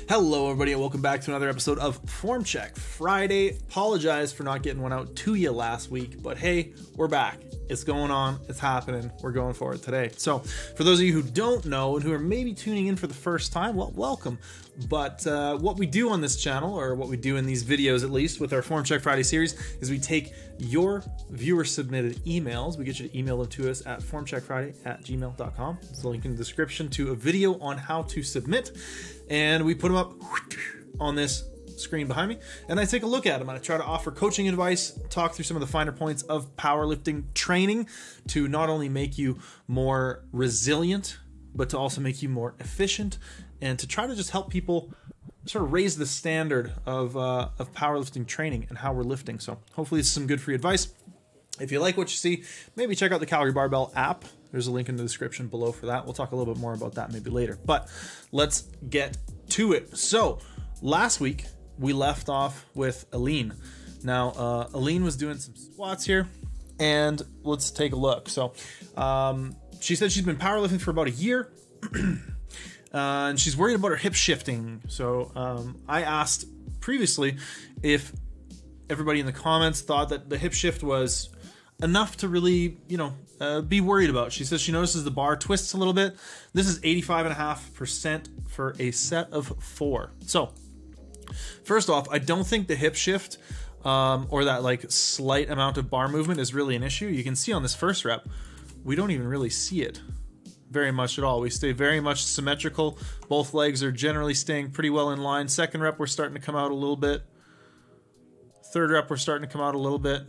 Hello everybody and welcome back to another episode of Form Check Friday. Apologize for not getting one out to you last week, but hey, we're back. It's going on, it's happening, we're going for it today. So for those of you who don't know and who are maybe tuning in for the first time, well, welcome. But what we do on this channel, or what we do in these videos at least with our Form Check Friday series, is we take your viewer submitted emails, we get you to email them to us at formcheckfriday@gmail.com. There's a link in the description to a video on how to submit, and we put them up on this screen behind me, and I take a look at them and I try to offer coaching advice, talk through some of the finer points of powerlifting training to not only make you more resilient, but to also make you more efficient, and to try to just help people sort of raise the standard of powerlifting training and how we're lifting. So hopefully it's some good free advice. If you like what you see, maybe check out the Calgary Barbell app. There's a link in the description below for that. We'll talk a little bit more about that maybe later, but let's get to it. So last week we left off with Elene. Now Elene was doing some squats here, and let's take a look. So she said she's been powerlifting for about a year. And she's worried about her hip shifting. So I asked previously if everybody in the comments thought that the hip shift was enough to really, be worried about. She says she notices the bar twists a little bit. This is 85.5% for a set of 4. So first off, I don't think the hip shift or that like slight amount of bar movement is really an issue. You can see on this first rep, we don't even really see it very much at all. We stay very much symmetrical. Both legs are generally staying pretty well in line. Second rep, we're starting to come out a little bit. Third rep, we're starting to come out a little bit.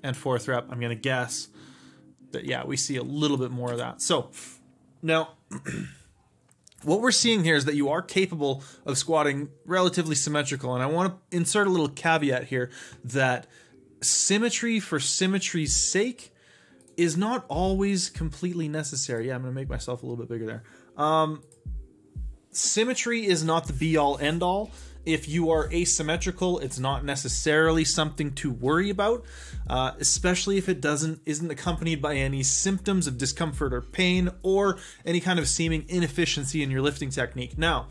And fourth rep, I'm going to guess that, yeah, we see a little bit more of that. So now what we're seeing here is that you are capable of squatting relatively symmetrical. And I want to insert a little caveat here that symmetry for symmetry's sake is not always completely necessary. Yeah, I'm going to make myself a little bit bigger there. Symmetry is not the be-all, end-all. If you are asymmetrical, it's not necessarily something to worry about, especially if it isn't accompanied by any symptoms of discomfort or pain or any kind of seeming inefficiency in your lifting technique. Now,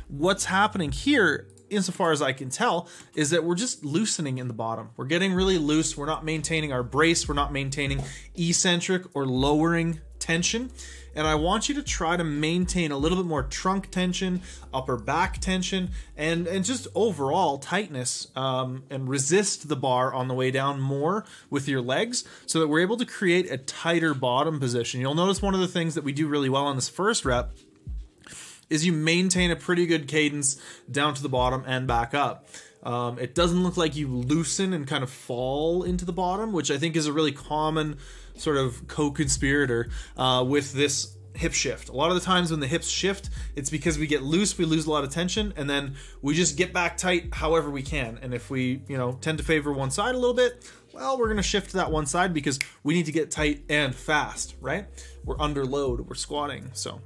what's happening here, insofar as I can tell, is that we're just loosening in the bottom. We're getting really loose. We're not maintaining our brace. We're not maintaining eccentric or lowering tension. And I want you to try to maintain a little bit more trunk tension, upper back tension, and just overall tightness, and resist the bar on the way down more with your legs so that we're able to create a tighter bottom position. You'll notice one of the things that we do really well on this first rep is you maintain a pretty good cadence down to the bottom and back up. It doesn't look like you loosen and kind of fall into the bottom, which I think is a really common sort of co-conspirator with this hip shift. A lot of the times when the hips shift, it's because we get loose, we lose a lot of tension, and then we just get back tight however we can. And if we, tend to favor one side a little bit, well, we're going to shift to that one side because we need to get tight and fast, right? We're under load, we're squatting. So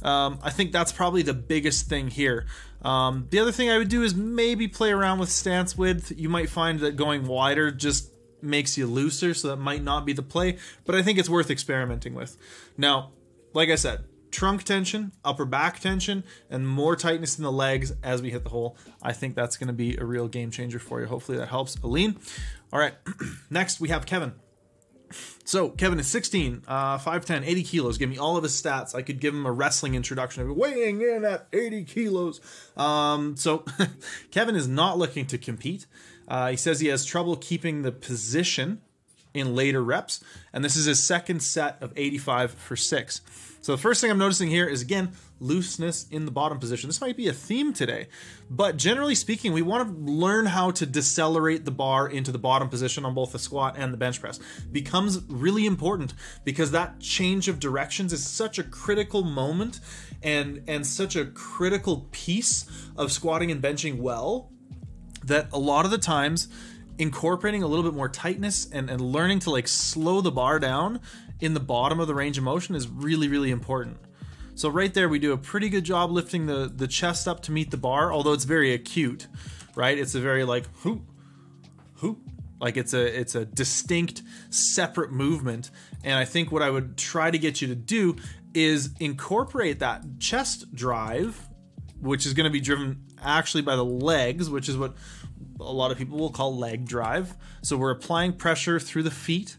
I think that's probably the biggest thing here. The other thing I would do is maybe play around with stance width. You might find that going wider just makes you looser, so that might not be the play, but I think it's worth experimenting with. Now, like I said, trunk tension, upper back tension, and more tightness in the legs as we hit the hole. I think that's going to be a real game changer for you. Hopefully that helps, Elene. All right, next we have Kevin. So Kevin is 16, 5'10", 80 kilos. Give me all of his stats. I could give him a wrestling introduction. Weighing in at 80 kilos. So Kevin is not looking to compete. He says he has trouble keeping the position in later reps, and this is his second set of 85 for 6. So the first thing I'm noticing here is, again, looseness in the bottom position. This might be a theme today, but generally speaking, we want to learn how to decelerate the bar into the bottom position on both the squat and the bench press. Becomes really important because that change of directions is such a critical moment and such a critical piece of squatting and benching well, that a lot of the times incorporating a little bit more tightness and learning to like slow the bar down in the bottom of the range of motion is really, really important. So right there, we do a pretty good job lifting the chest up to meet the bar, although it's very acute, right? It's a very like hoop, hoop, Like it's a distinct, separate movement. And I think what I would try to get you to do is incorporate that chest drive, which is going to be driven actually by the legs, which is what a lot of people will call leg drive. So we're applying pressure through the feet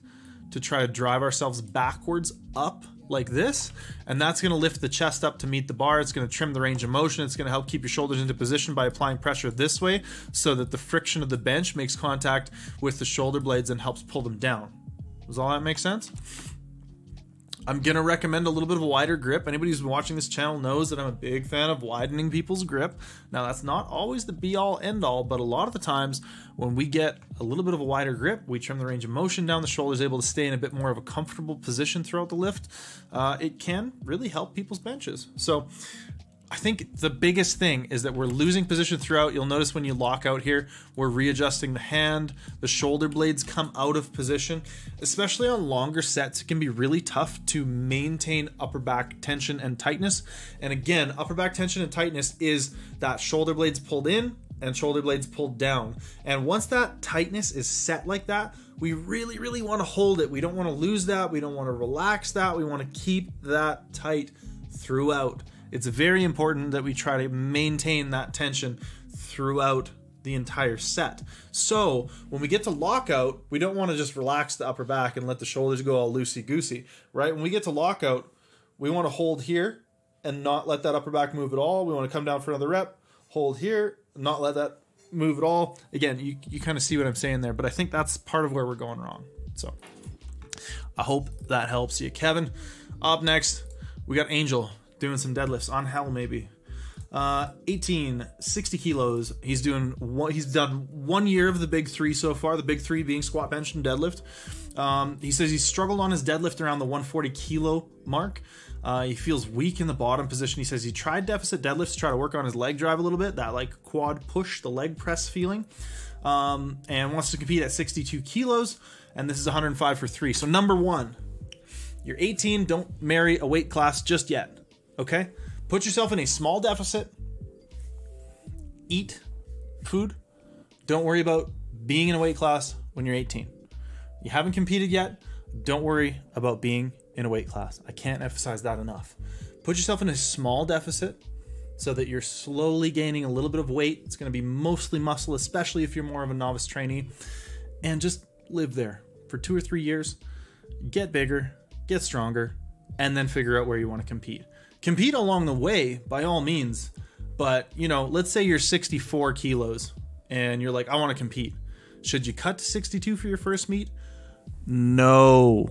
to try to drive ourselves backwards up like this, and that's going to lift the chest up to meet the bar. It's going to trim the range of motion. It's going to help keep your shoulders into position by applying pressure this way so that the friction of the bench makes contact with the shoulder blades and helps pull them down. Does all that make sense? I'm going to recommend a little bit of a wider grip. Anybody who's been watching this channel knows that I'm a big fan of widening people's grip. Now, that's not always the be-all, end-all, but a lot of the times when we get a little bit of a wider grip, we trim the range of motion down, the shoulders able to stay in a bit more of a comfortable position throughout the lift. It can really help people's benches. So I think the biggest thing is that we're losing position throughout. You'll notice when you lock out here, we're readjusting the hand. The shoulder blades come out of position. Especially on longer sets, it can be really tough to maintain upper back tension and tightness. And again, upper back tension and tightness is that shoulder blades pulled in and shoulder blades pulled down. And once that tightness is set like that, we really, really want to hold it. We don't want to lose that. We don't want to relax that. We want to keep that tight throughout. It's very important that we try to maintain that tension throughout the entire set. So when we get to lockout, we don't want to just relax the upper back and let the shoulders go all loosey-goosey, right? When we get to lockout, we want to hold here and not let that upper back move at all. We want to come down for another rep, hold here, not let that move at all. Again, you kind of see what I'm saying there, but I think that's part of where we're going wrong. So I hope that helps you. Kevin, up next, we got Angel doing some deadlifts on hell, maybe 60 kilos. He's done 1 year of the big three so far, the big three being squat, bench, and deadlift. He says he's struggled on his deadlift around the 140 kilo mark. He feels weak in the bottom position. He says he tried deficit deadlifts to try to work on his leg drive a little bit, that like quad push, the leg press feeling, and wants to compete at 62 kilos, and this is 105 for 3. So number one, you're 18, don't marry a weight class just yet. Okay? Put yourself in a small deficit. Eat food. Don't worry about being in a weight class when you're 18. You haven't competed yet. Don't worry about being in a weight class. I can't emphasize that enough. Put yourself in a small deficit so that you're slowly gaining a little bit of weight. It's going to be mostly muscle, especially if you're more of a novice trainee. And just live there for 2 or 3 years. Get bigger, get stronger, and then figure out where you want to compete. Compete along the way, by all means, but, you know, let's say you're 64 kilos and you're like, I want to compete. Should you cut to 62 for your first meet? No.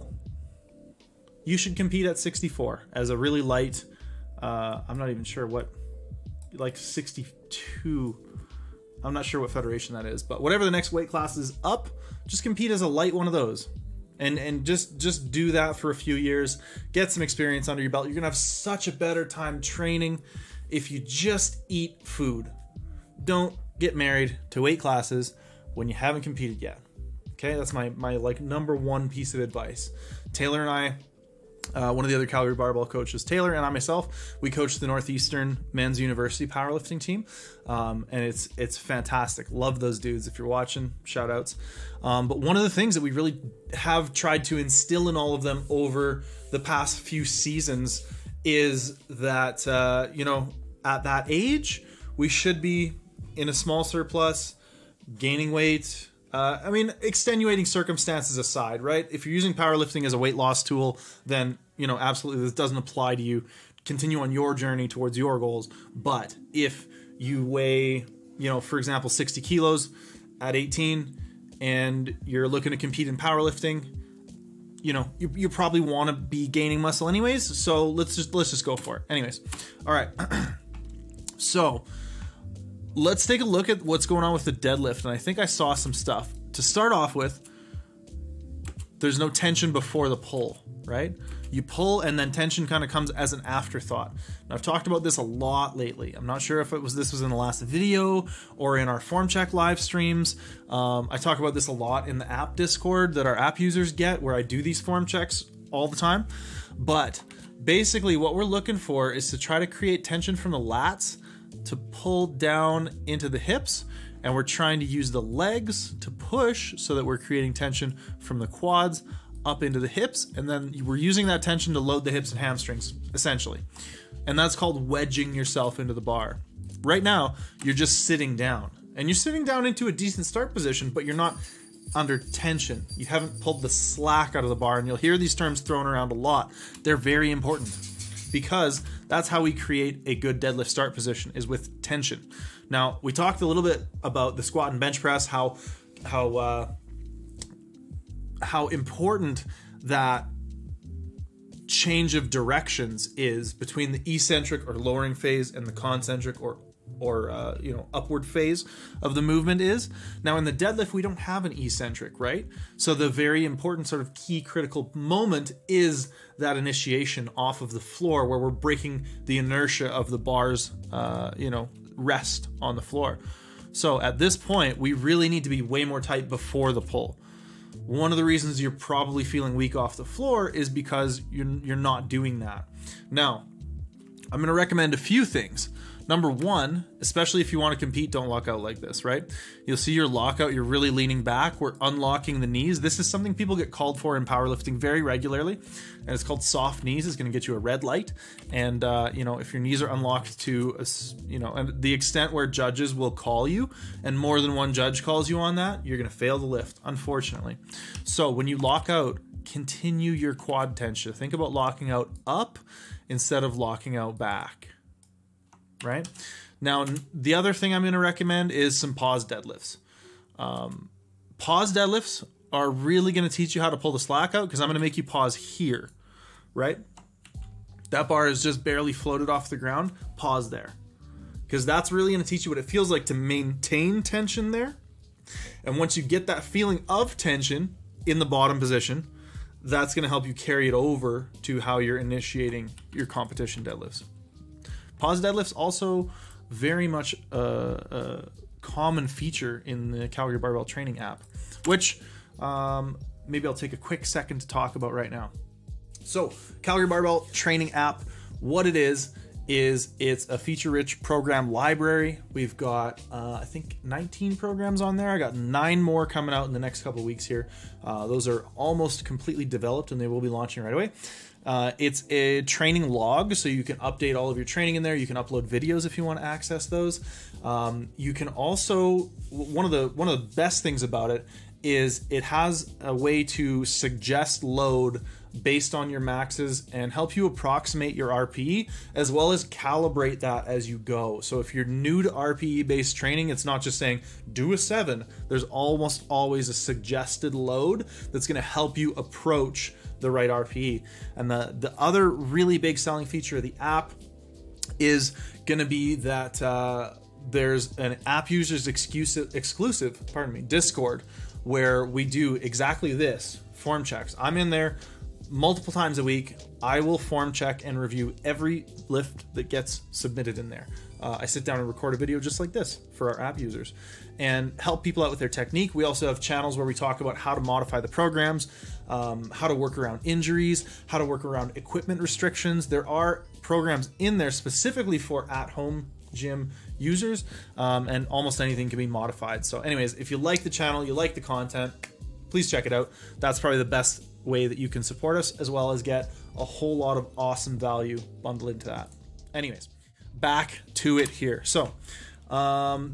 You should compete at 64 as a really light, I'm not even sure what, like 62, I'm not sure what federation that is, but whatever the next weight class is up, just compete as a light one of those. And just do that for a few years. Get some experience under your belt. You're going to have such a better time training if you just eat food. Don't get married to weight classes when you haven't competed yet. Okay, that's my like number one piece of advice. Taylor and I, one of the other Calgary Barbell coaches, Taylor and I myself, we coach the Northeastern Men's University powerlifting team, and it's fantastic. Love those dudes. If you're watching, shout outs. But one of the things that we really have tried to instill in all of them over the past few seasons is that at that age we should be in a small surplus, gaining weight. Extenuating circumstances aside, right? If you're using powerlifting as a weight loss tool, then, absolutely this doesn't apply to you. Continue on your journey towards your goals. But if you weigh, for example, 60 kilos at 18 and you're looking to compete in powerlifting, you probably want to be gaining muscle anyways. So let's just go for it. Anyways. All right. So let's take a look at what's going on with the deadlift. And I think I saw some stuff. To start off with, there's no tension before the pull, right? You pull and then tension kind of comes as an afterthought. Now, I've talked about this a lot lately. I'm not sure if this was in the last video or in our form check live streams. I talk about this a lot in the app Discord that our app users get, where I do these form checks all the time. But basically what we're looking for is to try to create tension from the lats to pull down into the hips And we're trying to use the legs to push so that we're creating tension from the quads up into the hips, and then we're using that tension to load the hips and hamstrings, essentially. And that's called wedging yourself into the bar. Right now, you're just sitting down. And you're sitting down into a decent start position, but you're not under tension. You haven't pulled the slack out of the bar, and you'll hear these terms thrown around a lot. They're very important because that's how we create a good deadlift start position, is with tension. Now, we talked a little bit about the squat and bench press, how important that change of directions is between the eccentric or lowering phase and the concentric or upward phase of the movement is. Now in the deadlift, we don't have an eccentric, right? So the very important sort of key critical moment is that initiation off of the floor, where we're breaking the inertia of the bar's rest on the floor. So at this point, we really need to be way more tight before the pull. One of the reasons you're probably feeling weak off the floor is because you're not doing that. Now, I'm going to recommend a few things. Number one, especially if you want to compete, don't lock out like this, right? You'll see your lockout, you're really leaning back, we're unlocking the knees. This is something people get called for in powerlifting very regularly, and it's called soft knees. It's going to get you a red light. And, if your knees are unlocked to, and the extent where judges will call you, and more than one judge calls you on that, you're going to fail the lift, unfortunately. So when you lock out, continue your quad tension. Think about locking out up instead of locking out back. Right? Now, the other thing I'm going to recommend is some pause deadlifts. Pause deadlifts are really going to teach you how to pull the slack out, because I'm going to make you pause here, right? That bar is just barely floated off the ground. Pause there, because that's really going to teach you what it feels like to maintain tension there. And once you get that feeling of tension in the bottom position, that's going to help you carry it over to how you're initiating your competition deadlifts. Pause deadlifts also very much a common feature in the Calgary Barbell training app, which maybe I'll take a quick second to talk about right now. So Calgary Barbell training app, what it is it's a feature-rich program library. We've got, I think, 19 programs on there. I got 9 more coming out in the next couple of weeks here. Those are almost completely developed, and they will be launching right away. It's a training log, so you can update all of your training in there. You can upload videos if you want to access those. You can also, one of the best things about it is it has a way to suggest load based on your maxes and help you approximate your RPE, as well as calibrate that as you go. So if you're new to RPE based training, it's not just saying do a 7. There's almost always a suggested load that's going to help you approach the right RPE. And the other really big selling feature of the app is going to be that there's an app users exclusive Discord, where we do exactly this, form checks. I'm in there multiple times a week. I will form check and review every lift that gets submitted in there. I sit down and record a video just like this for our app users and help people out with their technique. We also have channels where we talk about how to modify the programs, how to work around injuries, how to work around equipment restrictions. There are programs in there specifically for at-home gym users, and almost anything can be modified. So anyways, if you like the channel, you like the content, please check it out. That's probably the best way that you can support us, as well as get a whole lot of awesome value bundled into that. Anyways, back to it here. So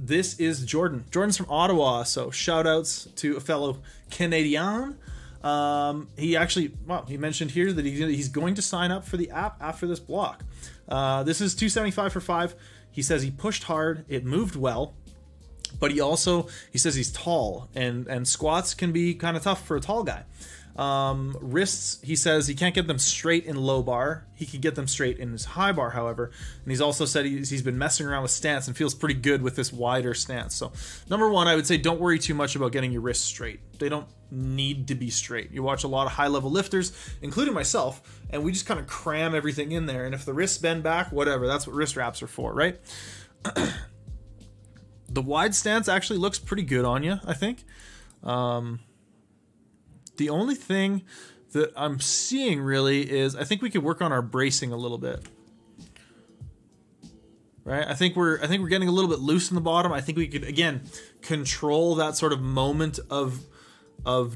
this is Jordan. Jordan's from Ottawa, so shout outs to a fellow Canadian. He mentioned here that he's going to sign up for the app after this block. This is 275 for 5. He says he pushed hard, it moved well, but he says he's tall, and squats can be kind of tough for a tall guy. Wrists, he says he can't get them straight in low bar. He can get them straight in his high bar, however. And he's also said he's been messing around with stance and feels pretty good with this wider stance. So number one, I would say don't worry too much about getting your wrists straight. They don't need to be straight. You watch a lot of high-level lifters, including myself, and we just kind of cram everything in there. And if the wrists bend back, whatever, that's what wrist wraps are for, right? The wide stance actually looks pretty good on you, I think. The only thing that I'm seeing really is I think we could work on our bracing a little bit. right? I think we're getting a little bit loose in the bottom. I think we could, again, control that sort of moment of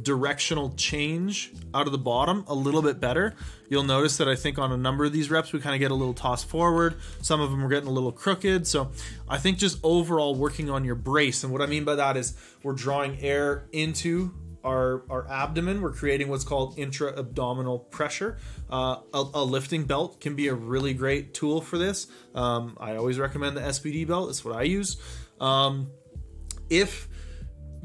directional change out of the bottom a little bit better. You'll notice that I think on a number of these reps, we kind of get a little toss forward. Some of them are getting a little crooked. So I think just overall working on your brace. And what I mean by that is we're drawing air into our abdomen. We're creating what's called intra-abdominal pressure. A lifting belt can be a really great tool for this. I always recommend the SPD belt. That's what I use. If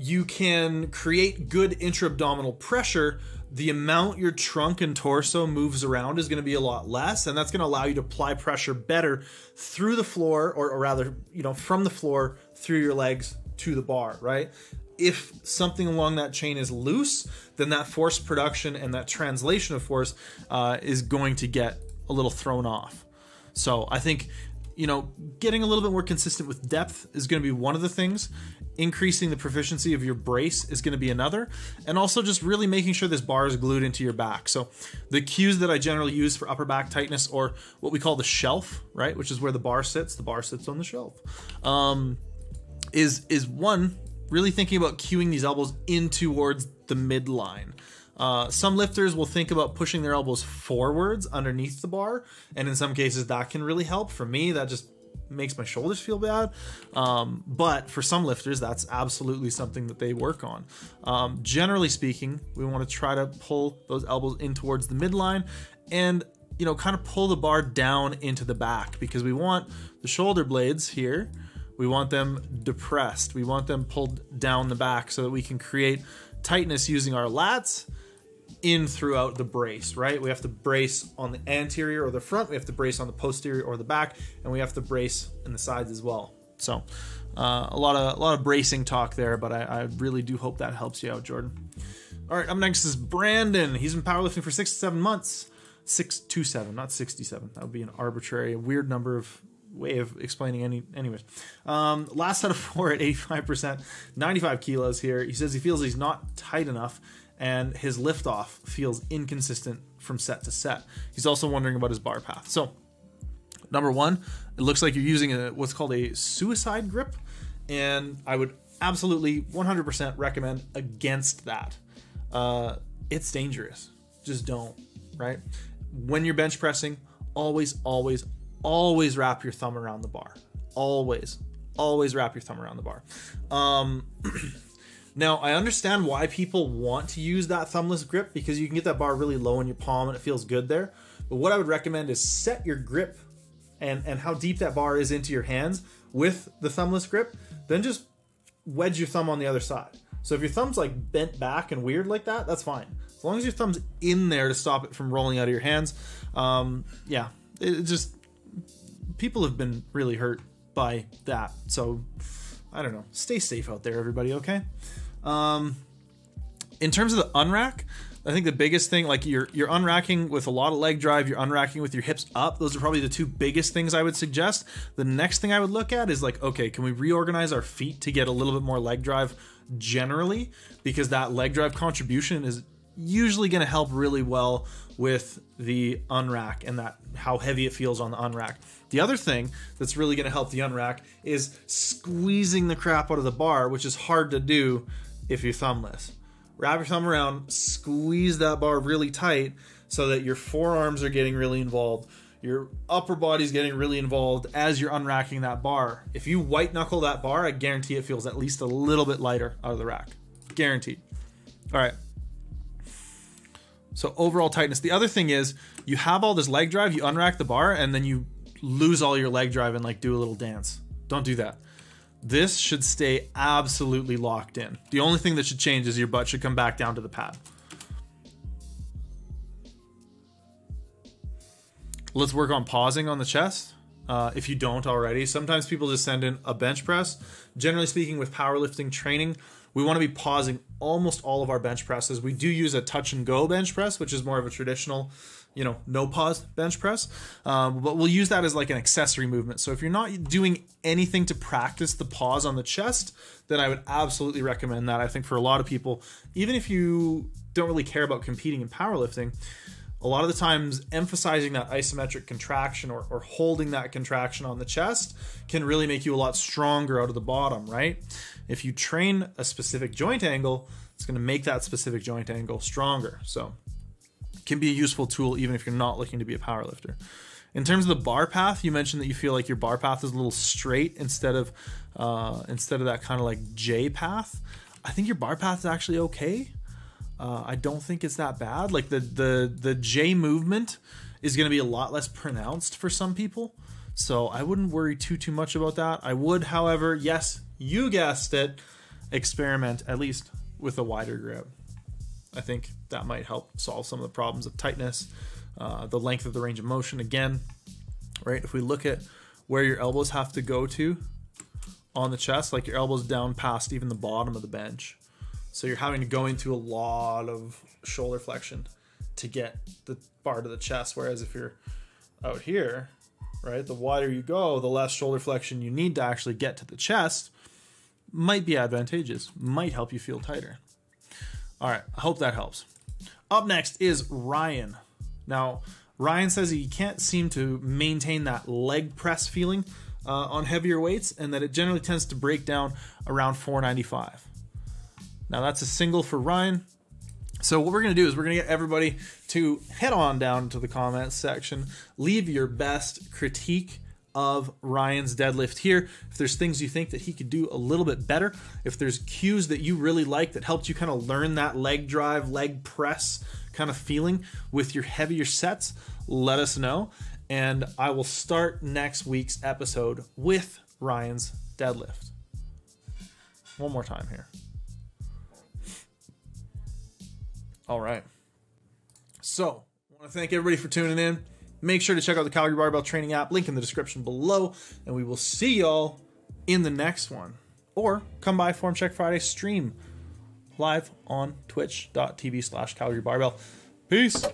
you can create good intra-abdominal pressure, the amount your trunk and torso moves around is going to be a lot less, and that's going to allow you to apply pressure better through the floor, or rather, from the floor through your legs to the bar, right? If something along that chain is loose, then that force production and that translation of force is going to get a little thrown off. So I think, getting a little bit more consistent with depth is going to be one of the things. Increasing the proficiency of your brace is going to be another. And also just really making sure this bar is glued into your back. So the cues that I generally use for upper back tightness, or what we call the shelf, right, which is where the bar sits on the shelf, is one, really thinking about cueing these elbows in towards the midline. Some lifters will think about pushing their elbows forwards underneath the bar, and in some cases that can really help. For me, that just makes my shoulders feel bad. But for some lifters, that's absolutely something that they work on. Generally speaking, we want to try to pull those elbows in towards the midline and, kind of pull the bar down into the back, because we want the shoulder blades here, we want them depressed. We want them pulled down the back so that we can create tightness using our lats in throughout the brace, right? We have to brace on the anterior or the front, we have to brace on the posterior or the back, and we have to brace in the sides as well. So a lot of bracing talk there, but I really do hope that helps you out, Jordan. All right, up next is Brandon. He's been powerlifting for 6 to 7 months. 6 to 7, not 67. That would be an arbitrary, weird way of explaining anyways. Last out of 4 at 85%, 95 kilos here. He says he feels he's not tight enough, and his lift off feels inconsistent from set to set. He's also wondering about his bar path. So, number one, it looks like you're using what's called a suicide grip, and I would absolutely 100% recommend against that. It's dangerous. Just don't, right? When you're bench pressing, always wrap your thumb around the bar. Always wrap your thumb around the bar. Now, I understand why people want to use that thumbless grip, because you can get that bar really low in your palm and it feels good there. But what I would recommend is set your grip and how deep that bar is into your hands with the thumbless grip. Then just wedge your thumb on the other side. So if your thumb's like bent back and weird like that, that's fine. As long as your thumb's in there to stop it from rolling out of your hands. People have been really hurt by that. So I don't know. Stay safe out there, everybody, okay? In terms of the unrack, I think the biggest thing, like you're unracking with a lot of leg drive, you're unracking with your hips up. Those are probably the two biggest things I would suggest. The next thing I would look at is like, okay, can we reorganize our feet to get a little bit more leg drive generally? Because that leg drive contribution is usually going to help really well with the unrack and that how heavy it feels on the unrack. The other thing that's really going to help the unrack is squeezing the crap out of the bar, which is hard to do if you're thumbless. Wrap your thumb around, squeeze that bar really tight so that your forearms are getting really involved. Your upper body's getting really involved as you're unracking that bar. If you white knuckle that bar, I guarantee it feels at least a little bit lighter out of the rack. Guaranteed. All right. So overall tightness. The other thing is you have all this leg drive, you unrack the bar, and then you lose all your leg drive and like do a little dance. Don't do that. This should stay absolutely locked in. The only thing that should change is your butt should come back down to the pad. Let's work on pausing on the chest. If you don't already, sometimes people just send in a bench press. Generally speaking, with powerlifting training, we want to be pausing almost all of our bench presses. We do use a touch and go bench press, which is more of a traditional, no pause bench press. But we'll use that as like an accessory movement. So if you're not doing anything to practice the pause on the chest, then I would absolutely recommend that. I think for a lot of people, even if you don't really care about competing in powerlifting, a lot of the times emphasizing that isometric contraction or holding that contraction on the chest can really make you a lot stronger out of the bottom, right? If you train a specific joint angle, it's going to make that specific joint angle stronger. So it can be a useful tool even if you're not looking to be a powerlifter. In terms of the bar path, you mentioned that you feel like your bar path is a little straight instead of that kind of like J path. I think your bar path is actually okay. I don't think it's that bad. Like the J movement is going to be a lot less pronounced for some people. So I wouldn't worry too much about that. I would, however, yes, you guessed it, experiment at least with a wider grip. I think that might help solve some of the problems of tightness, the length of the range of motion. Again, right? If we look at where your elbows have to go to on the chest, like your elbows down past even the bottom of the bench. So you're having to go into a lot of shoulder flexion to get the bar to the chest. Whereas if you're out here, right, the wider you go, the less shoulder flexion you need to actually get to the chest. Might be advantageous, might help you feel tighter. All right, I hope that helps. Up next is Ryan. Now, Ryan says he can't seem to maintain that leg press feeling on heavier weights, and that it generally tends to break down around 495. Now that's a single for Ryan. So what we're going to do is we're going to get everybody to head on down to the comments section, leave your best critique of Ryan's deadlift here. If there's things you think that he could do a little bit better, if there's cues that you really like that helped you kind of learn that leg drive, leg press kind of feeling with your heavier sets, let us know. And I will start next week's episode with Ryan's deadlift. One more time here. All right. So, I want to thank everybody for tuning in. Make sure to check out the Calgary Barbell Training app, link in the description below, and we will see y'all in the next one. Or come by Form Check Friday stream live on twitch.tv/Calgary Barbell. Peace.